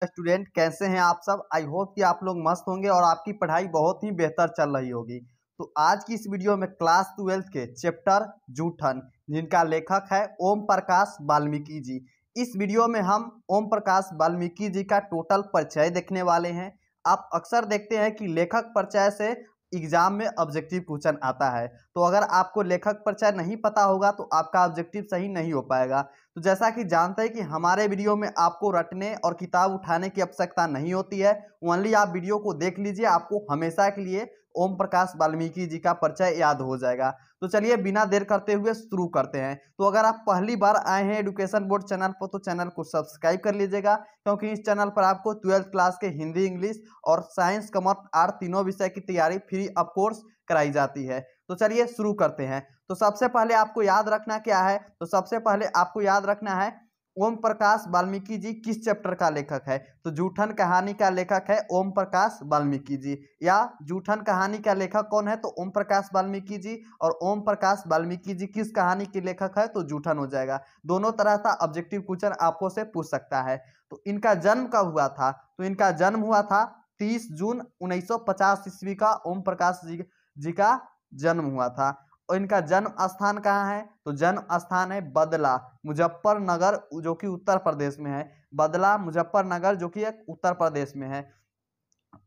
Student कैसे हैं आप सब। आई होप कि आप लोग मस्त होंगे और आपकी पढ़ाई बहुत ही बेहतर चल रही होगी। तो आज की इस वीडियो में क्लास 12 के चैप्टर जूठन, जिनका लेखक है ओम प्रकाश वाल्मीकि जी। इस वीडियो में हम ओम प्रकाश वाल्मीकि जी का टोटल परिचय देखने वाले हैं। आप अक्सर देखते हैं कि लेखक परिचय से एग्जाम में ऑब्जेक्टिव क्वेश्चन आता है, तो अगर आपको लेखक परिचय नहीं पता होगा तो आपका ऑब्जेक्टिव सही नहीं हो पाएगा। तो जैसा कि जानते हैं कि हमारे वीडियो में आपको रटने और किताब उठाने की आवश्यकता नहीं होती है, ओनली आप वीडियो को देख लीजिए, आपको हमेशा के लिए ओम प्रकाश वाल्मीकि जी का परिचय याद हो जाएगा। तो चलिए बिना देर करते हुए शुरू करते हैं। तो अगर आप पहली बार आए हैं एजुकेशन बोर्ड चैनल पर तो चैनल को सब्सक्राइब कर लीजिएगा, क्योंकि इस चैनल पर आपको 12th क्लास के हिंदी, इंग्लिश और साइंस, कॉमर्स, आर्ट तीनों विषय की तैयारी फ्री ऑफ कोर्स कराई जाती है। तो चलिए शुरू करते हैं। तो सबसे पहले आपको याद रखना क्या है, तो सबसे पहले आपको याद रखना है ओम प्रकाश वाल्मीकि जी किस चैप्टर का लेखक है। तो जूठन कहानी का लेखक है ओम प्रकाश वाल्मीकि जी। या जूठन कहानी का लेखक कौन है, तो ओम प्रकाश वाल्मीकि जी। और ओम प्रकाश वाल्मीकि जी किस कहानी के लेखक है, तो जूठन हो जाएगा। दोनों तरह का ऑब्जेक्टिव क्वेश्चन आपको से पूछ सकता है। तो इनका जन्म कब हुआ था, तो इनका जन्म हुआ था 30 जून 1950 ईस्वी का ओम प्रकाश जी का जन्म हुआ था। और इनका जन्म स्थान कहाँ है, तो जन्म स्थान है बदला मुजफ्फरनगर, जो कि उत्तर प्रदेश में है। बदला मुजफ्फरनगर जो कि एक उत्तर प्रदेश में है।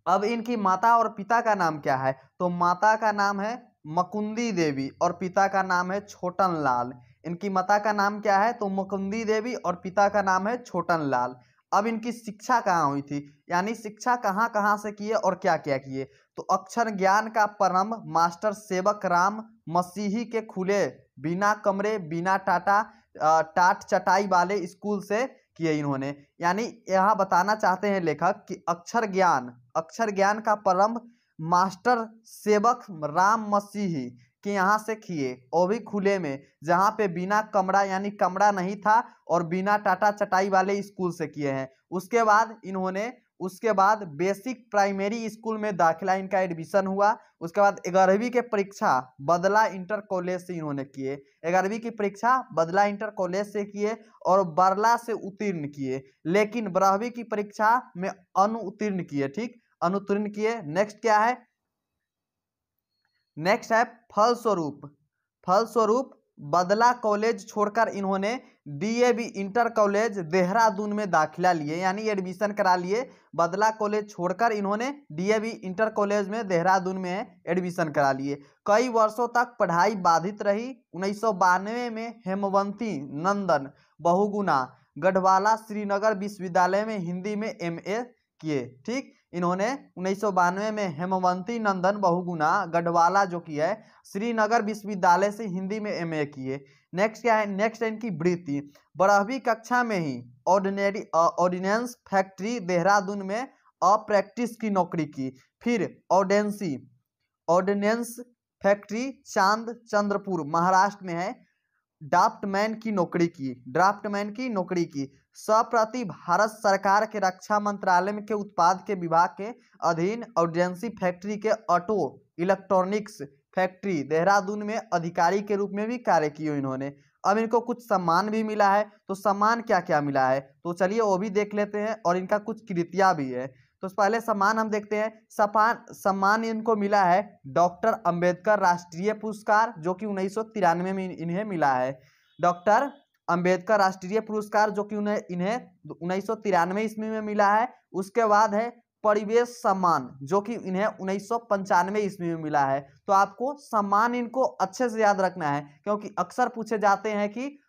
अब इनकी माता और पिता का नाम क्या है, तो माता का नाम है मुकुंदी देवी और पिता का नाम है छोटन लाल। इनकी माता का नाम क्या है, तो मुकुंदी देवी और पिता का नाम है छोटन लाल। अब इनकी शिक्षा कहाँ हुई थी, यानी शिक्षा कहाँ कहाँ से किए और क्या क्या किए, तो अक्षर ज्ञान का प्रारंभ मास्टर सेवक राम मसीही के खुले बिना कमरे बिना टाट चटाई वाले स्कूल से किए इन्होंने। यानी यहाँ बताना चाहते हैं लेखक कि अक्षर ज्ञान का प्रारंभ मास्टर सेवक राम मसीही के यहाँ से किए, वो भी खुले में, जहाँ पे बिना कमरा यानी कमरा नहीं था और बिना टाटा चटाई वाले स्कूल से किए हैं। उसके बाद बेसिक प्राइमरी स्कूल में दाखिला इनका एडमिशन हुआ। उसके बाद 11वीं के परीक्षा बदला इंटर कॉलेज से इन्होंने किए। 11वीं की परीक्षा बदला इंटर कॉलेज से किए और बरला से उत्तीर्ण किए, लेकिन 12वीं की परीक्षा में अनुत्तीर्ण किए। ठीक, अनुत्तीर्ण किए। नेक्स्ट क्या है, नेक्स्ट है फलस्वरूप बदला कॉलेज छोड़कर इन्होंने डीएवी इंटर कॉलेज देहरादून में दाखिला लिए, यानी एडमिशन करा लिए। बदला कॉलेज छोड़कर इन्होंने डीएवी इंटर कॉलेज में देहरादून में एडमिशन करा लिए। कई वर्षों तक पढ़ाई बाधित रही। 1992 में हेमवंती नंदन बहुगुणा गढ़वाला श्रीनगर विश्वविद्यालय में हिंदी में एमए किए। ठीक, इन्होंने 1992 में हेमवंती नंदन बहुगुणा गढ़वाला जो की है श्रीनगर विश्वविद्यालय से हिंदी में एमए किए। नेक्स्ट क्या है, नेक्स्ट है इनकी वृत्ति। 12वीं कक्षा में ही ऑर्डिनेंस फैक्ट्री देहरादून में अप्रैक्टिस की नौकरी की। फिर ऑर्डिनेंस फैक्ट्री चंद्रपुर महाराष्ट्र में है, ड्राफ्टमैन की नौकरी की। संप्रति भारत सरकार के रक्षा मंत्रालय के उत्पाद के विभाग के अधीन ऑर्डिनेंस फैक्ट्री के ऑटो इलेक्ट्रॉनिक्स फैक्ट्री देहरादून में अधिकारी के रूप में भी कार्य किए इन्होंने। अब इनको कुछ सम्मान भी मिला है, तो सम्मान क्या क्या मिला है, तो चलिए वो भी देख लेते हैं, और इनका कुछ कृतियां भी है। तो पहले सम्मान हम देखते हैं। सम्मान इनको मिला है डॉक्टर अंबेडकर राष्ट्रीय पुरस्कार, जो कि 1993 में इन्हें मिला है। डॉक्टर अंबेडकर राष्ट्रीय पुरस्कार जो कि इन्हें 1993 ईस्वी में मिला है। उसके बाद है परिवेश सम्मान, जो कि इन्हें 1995 ईस्वी में मिला है। तो आपको सम्मान इनको अच्छे से याद रखना है, क्योंकि अक्सर पूछे जाते हैं कि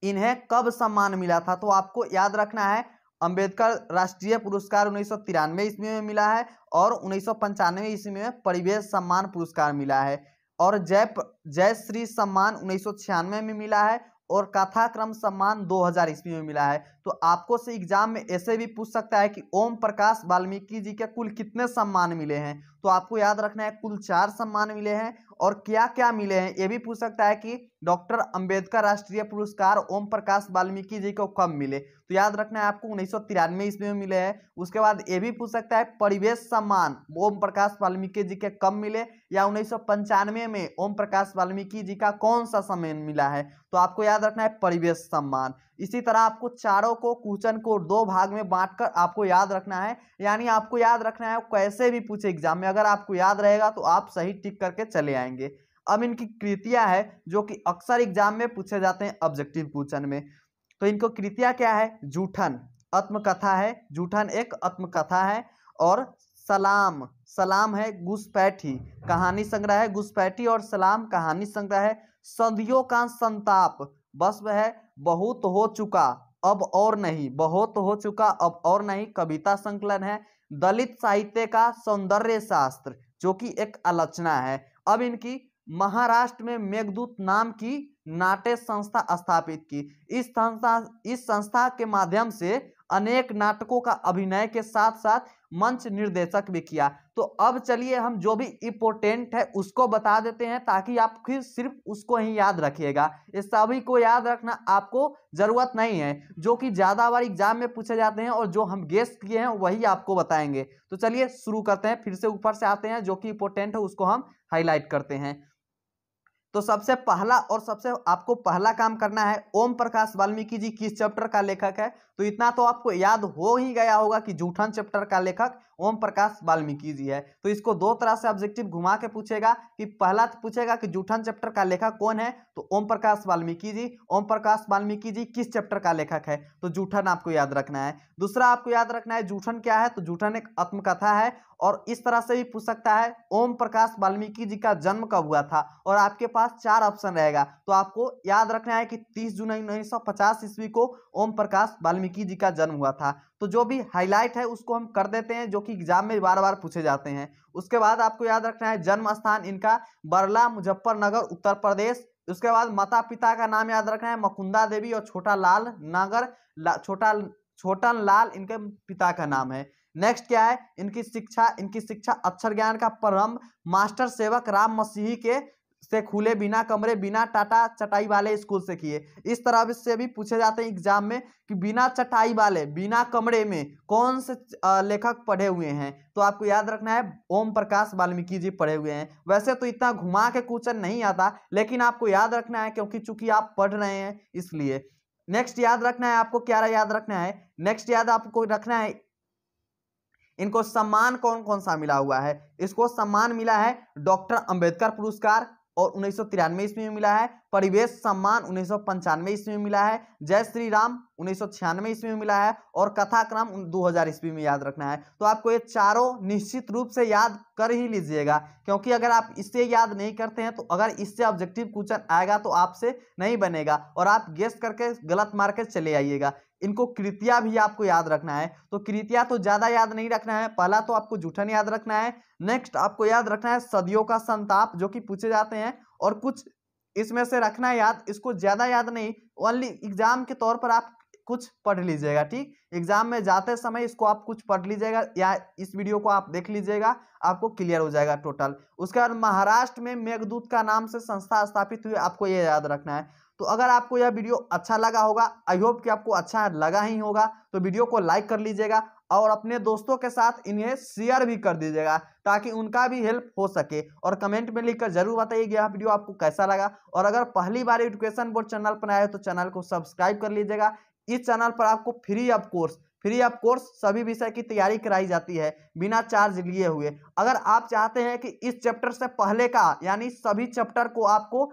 इन्हें कब सम्मान मिला था। तो आपको याद रखना है अंबेडकर राष्ट्रीय पुरस्कार 1993 ईस्वी में मिला है और 1995 ईस्वी में परिवेश सम्मान पुरस्कार मिला है। और जय श्री सम्मान 1996 में मिला है और कथाक्रम सम्मान 2000 ईस्वी में मिला है। तो आपको से एग्जाम में ऐसे भी पूछ सकता है कि ओम प्रकाश वाल्मीकि जी के कुल कितने सम्मान मिले हैं, तो आपको याद रखना है कुल 4 सम्मान मिले हैं। और क्या क्या मिले हैं ये भी पूछ सकता है कि डॉक्टर अंबेडकर राष्ट्रीय पुरस्कार ओम प्रकाश वाल्मीकि जी को कब मिले, तो याद रखना है आपको 1993 ईस्वी में मिले हैं। उसके बाद ये भी पूछ सकता है परिवेश सम्मान ओम प्रकाश वाल्मीकि जी के कब मिले, या 1995 में ओम प्रकाश वाल्मीकि जी का कौन सा सम्मान मिला है, तो आपको याद रखना है परिवेश सम्मान। इसी तरह आपको चारों को क्वेश्चन को 2 भाग में बांटकर आपको याद रखना है, यानी आपको याद रखना है कैसे भी पूछे एग्जाम में, अगर आपको याद रहेगा तो आप सही टिक करके चले आएंगे। अब इनकी कृतियां है जो कि अक्सर एग्जाम में पूछे जाते हैं ऑब्जेक्टिव क्वेश्चन में। तो इनको कृतियां क्या है? जूठन आत्मकथा है, जूठन एक आत्मकथा है, और सलाम, सलाम है घुसपैठी कहानी संग्रह है, घुसपैठी और सलाम कहानी संग्रह है। सदियों का संताप, बस वह है बहुत हो चुका अब और नहीं, बहुत हो चुका अब और नहीं कविता संकलन है। दलित साहित्य का सौंदर्य शास्त्र जो कि एक आलोचना है। अब इनकी महाराष्ट्र में मेघदूत नाम की नाट्य संस्था स्थापित की। इस संस्था के माध्यम से अनेक नाटकों का अभिनय के साथ साथ मंच निर्देशक भी किया। तो अब चलिए हम जो भी इम्पोर्टेंट है उसको बता देते हैं ताकि आप फिर सिर्फ उसको ही याद रखिएगा। इस सभी को याद रखना आपको जरूरत नहीं है, जो कि ज्यादा बार एग्जाम में पूछे जाते हैं और जो हम गेस किए हैं वही आपको बताएंगे। तो चलिए शुरू करते हैं, फिर से ऊपर से आते हैं, जो कि इम्पोर्टेंट है उसको हम हाईलाइट करते हैं। तो सबसे पहला और सबसे आपको पहला काम करना है, ओम प्रकाश वाल्मीकि जी किस चैप्टर का लेखक है? तो इतना तो आपको याद हो ही गया होगा कि जूठन चैप्टर का लेखक ओम प्रकाश वाल्मीकि जी है। तो इसको 2 तरह से ऑब्जेक्टिव घुमा के पूछेगा कि पहला तो पूछेगा कि जूठन चैप्टर का लेखक कौन है, तो ओम प्रकाश वाल्मीकि जी। ओम प्रकाश वाल्मीकि जी किस चैप्टर का लेखक है? तो जूठन आपको याद रखना है। दूसरा आपको याद रखना है जूठन क्या है? तो जूठन एक आत्मकथा है। और इस तरह से भी पूछ सकता है ओम प्रकाश वाल्मीकि जी का जन्म कब हुआ था, और आपके पास 4 ऑप्शन रहेगा। तो आपको याद रखना है कि 30 जून 1950 ईस्वी को ओम प्रकाश वाल्मीकि जी का जन्म हुआ था। तो जो भी हाईलाइट है उसको हम कर देते हैं, जो कि एग्जाम में बार बार पूछे जाते हैं। उसके बाद आपको याद रखना है जन्म स्थान इनका बरला मुजफ्फरनगर उत्तर प्रदेश। उसके बाद माता पिता का नाम याद रखना है मुकुंदा देवी और छोटा लाल नगर, छोटन लाल इनके पिता का नाम है। नेक्स्ट क्या है? इनकी शिक्षा अक्षर ज्ञान का प्रारंभ मास्टर सेवक राम मसीही के से खुले बिना कमरे बिना टाटा चटाई वाले स्कूल से किए। इस तरह से भी पूछे जाते हैं एग्जाम में कि बिना चटाई वाले बिना कमरे में कौन से लेखक पढ़े हुए हैं? तो आपको याद रखना है ओम प्रकाश वाल्मीकि जी पढ़े हुए हैं। वैसे तो इतना घुमा के क्वेश्चन नहीं आता, लेकिन आपको याद रखना है क्योंकि चूंकि आप पढ़ रहे हैं इसलिए। नेक्स्ट याद रखना है आपको, क्या याद रखना है? नेक्स्ट याद आपको रखना है इनको सम्मान कौन कौन सा मिला हुआ है। इसको सम्मान मिला है डॉक्टर अंबेडकर पुरस्कार और 1993 ईस्वी में मिला है, परिवेश सम्मान 1995 ईस्वी में मिला है, जय श्री राम 1996 ईस्वी में मिला है, और कथाक्रम 2000 ईस्वी में याद रखना है। तो आपको ये चारों निश्चित रूप से याद कर ही लीजिएगा, क्योंकि अगर आप इससे याद नहीं करते हैं तो अगर इससे ऑब्जेक्टिव क्वेश्चन आएगा तो आपसे नहीं बनेगा और आप गेस करके गलत मार के चले आइएगा। इनको कृतियां भी आपको याद रखना है। तो कृतियां तो ज्यादा याद नहीं रखना है, पहला तो आपको जूठन याद रखना है। नेक्स्ट आपको याद रखना है सदियों का संताप जो कि पूछे जाते हैं, और कुछ इसमें से रखना है याद, इसको ज्यादा याद नहीं, ओनली एग्जाम के तौर पर आप कुछ पढ़ लीजिएगा। ठीक, एग्जाम में जाते समय इसको आप कुछ पढ़ लीजिएगा या इस वीडियो को आप देख लीजिएगा, आपको क्लियर हो जाएगा टोटल। उसके बाद महाराष्ट्र में मेघदूत का नाम से संस्था स्थापित हुई, आपको ये याद रखना है। तो अगर आपको यह वीडियो अच्छा लगा होगा, आई होप कि आपको अच्छा लगा ही होगा, तो वीडियो को लाइक कर लीजिएगा और अपने दोस्तों के साथ इन्हें शेयर भी कर दीजिएगा ताकि उनका भी हेल्प हो सके। और कमेंट में लिखकर जरूर बताइए कि यह वीडियो आपको कैसा लगा। और अगर पहली बार एजुकेशन बोर्ड चैनल पर आए तो चैनल को सब्सक्राइब कर लीजिएगा। इस चैनल पर आपको फ्री ऑफ कोर्स सभी विषय की तैयारी कराई जाती है बिना चार्ज लिए हुए। अगर आप चाहते हैं कि इस चैप्टर से पहले का यानी सभी चैप्टर को आपको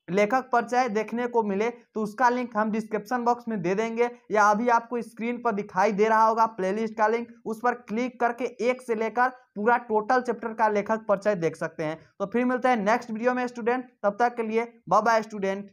लेखक परिचय देखने को मिले तो उसका लिंक हम डिस्क्रिप्शन बॉक्स में दे देंगे, या अभी आपको स्क्रीन पर दिखाई दे रहा होगा प्लेलिस्ट का लिंक, उस पर क्लिक करके 1 से लेकर पूरा टोटल चैप्टर का लेखक परिचय देख सकते हैं। तो फिर मिलते हैं नेक्स्ट वीडियो में स्टूडेंट, तब तक के लिए बाय बाय स्टूडेंट।